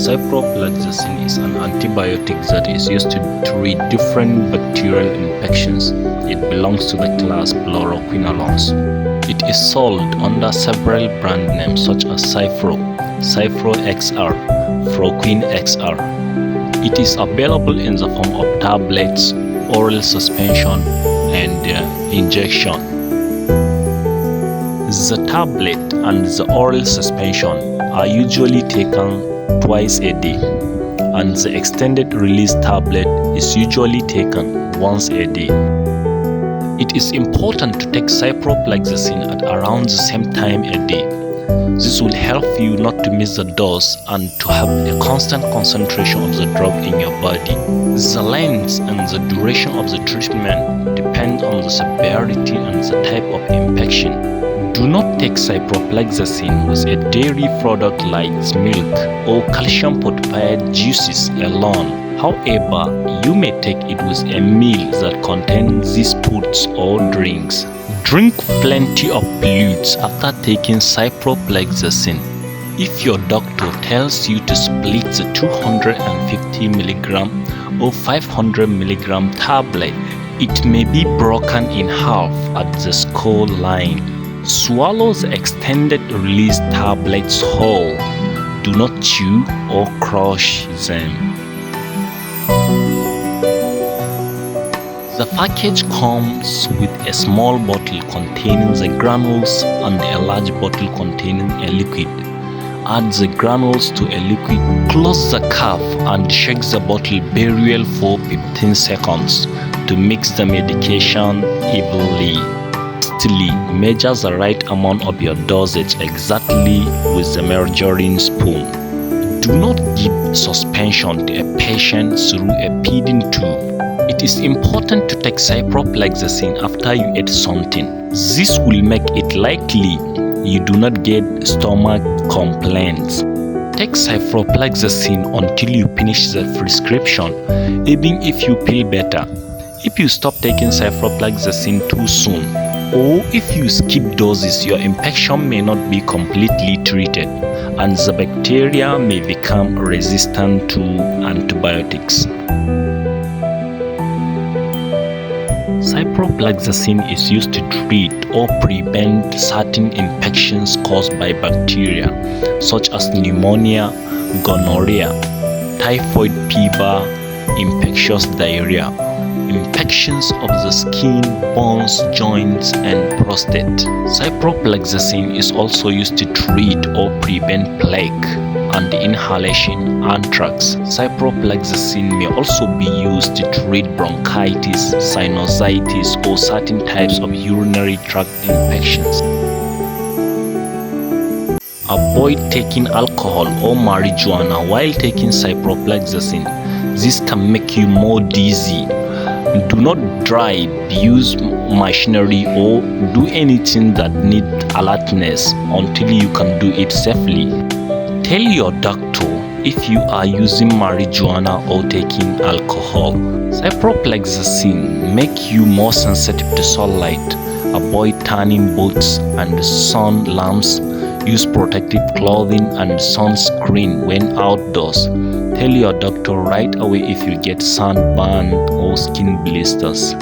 Ciprofloxacin is an antibiotic that is used to treat different bacterial infections. It belongs to the class fluoroquinolones. It is sold under several brand names such as Cipro, Cipro XR, Froquin XR. It is available in the form of tablets, oral suspension, and injection. The tablet and the oral suspension are usually taken twice a day, and the extended release tablet is usually taken once a day. It is important to take ciprofloxacin at around the same time a day. This will help you not to miss the dose and to have a constant concentration of the drug in your body. The length and the duration of the treatment depend on the severity and the type of infection. Do not take ciprofloxacin with a dairy product like milk or calcium fortified juices alone. However, you may take it with a meal that contains these foods or drinks. Drink plenty of fluids after taking ciprofloxacin. If your doctor tells you to split the 250mg or 500mg tablet, it may be broken in half at the skull line. Swallow the extended release tablets whole. Do not chew or crush them. The package comes with a small bottle containing the granules and a large bottle containing a liquid. Add the granules to a liquid, close the cap and shake the bottle very well for 15 seconds to mix the medication evenly. Lastly, measure the right amount of your dosage exactly with the measuring spoon. Do not give suspension to a patient through a feeding tube. It is important to take ciprofloxacin after you eat something. This will make it likely you do not get stomach complaints. Take ciprofloxacin until you finish the prescription, even if you feel better. If you stop taking ciprofloxacin too soon, or if you skip doses, your infection may not be completely treated, and the bacteria may become resistant to antibiotics. Ciprofloxacin is used to treat or prevent certain infections caused by bacteria, such as pneumonia, gonorrhea, typhoid fever, infectious diarrhea, infections of the skin, bones, joints, and prostate. Ciprofloxacin is also used to treat or prevent plague and inhalation anthrax. Ciprofloxacin may also be used to treat bronchitis, sinusitis, or certain types of urinary tract infections. Avoid taking alcohol or marijuana while taking ciprofloxacin. This can make you more dizzy. Do not drive, use machinery, or do anything that needs alertness until you can do it safely. Tell your doctor if you are using marijuana or taking alcohol. Ciprofloxacin make you more sensitive to sunlight. Avoid tanning boots and sun lamps. Use protective clothing and sunscreen when outdoors. Tell your doctor right away if you get sunburn or skin blisters.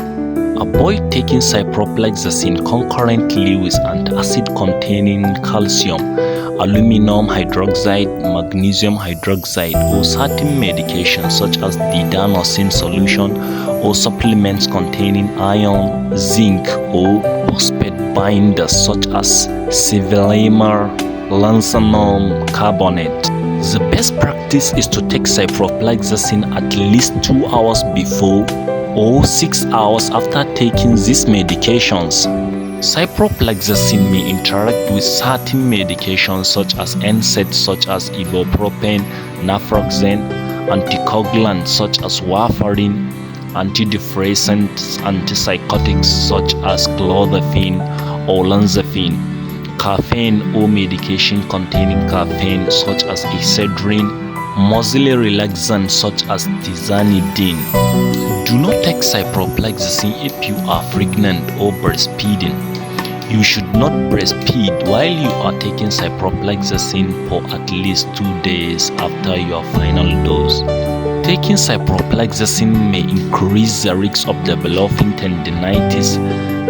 Avoid taking ciprofloxacin concurrently with antacid containing calcium, aluminum hydroxide, magnesium hydroxide, or certain medications such as didanosine solution or supplements containing iron, zinc, or phosphate binders such as sevelamer, lanthanum carbonate. The best practice is to take ciprofloxacin at least 2 hours before or 6 hours after taking these medications. Ciprofloxacin may interact with certain medications such as NSAIDs such as ibuprofen, naproxen, anticoagulants such as warfarin, antidepressants, antipsychotics such as clozapine or olanzapine, caffeine or medication containing caffeine such as excedrin, muscle relaxant such as tizanidine. Do not take ciprofloxacin if you are pregnant or breastfeeding. You should not breastfeed while you are taking ciprofloxacin for at least 2 days after your final dose. Taking ciprofloxacin may increase the risk of developing tendinitis,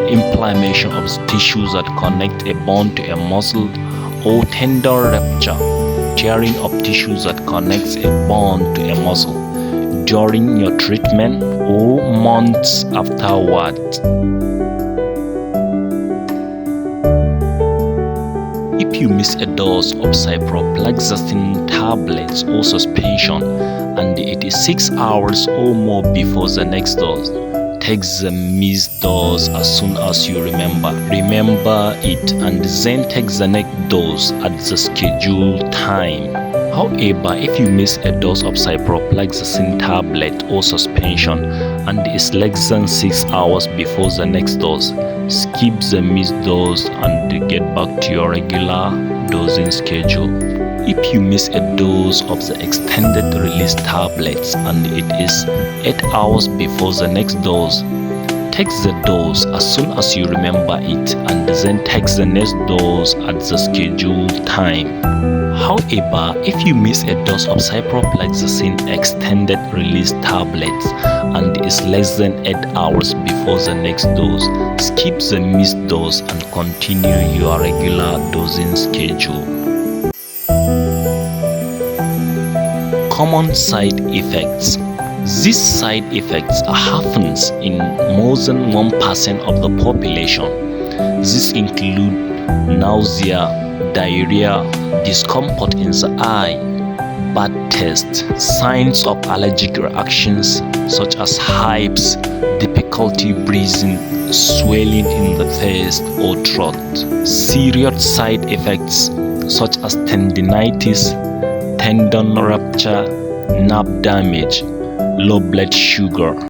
inflammation of tissues that connect a bone to a muscle, or tendon rupture, tearing of tissues that connects a bone to a muscle during your treatment or months afterward. If you miss a dose of ciprofloxacin tablets or suspension and it is 6 hours or more before the next dose, take the missed dose as soon as you remember it, and then take the next dose at the scheduled time. However, if you miss a dose of ciprofloxacin tablet or suspension and it's less than 6 hours before the next dose, skip the missed dose and get back to your regular dosing schedule. If you miss a dose of the extended release tablets and it is 8 hours before the next dose, take the dose as soon as you remember it and then take the next dose at the scheduled time. However, if you miss a dose of ciprofloxacin extended release tablets and is less than 8 hours before the next dose, skip the missed dose and continue your regular dosing schedule. Common side effects. These side effects happens in more than 1% of the population. These include nausea, diarrhea, discomfort in the eye, bad taste, signs of allergic reactions such as hives, difficulty breathing, swelling in the face or throat, serious side effects such as tendinitis, tendon rupture, nerve damage, low blood sugar.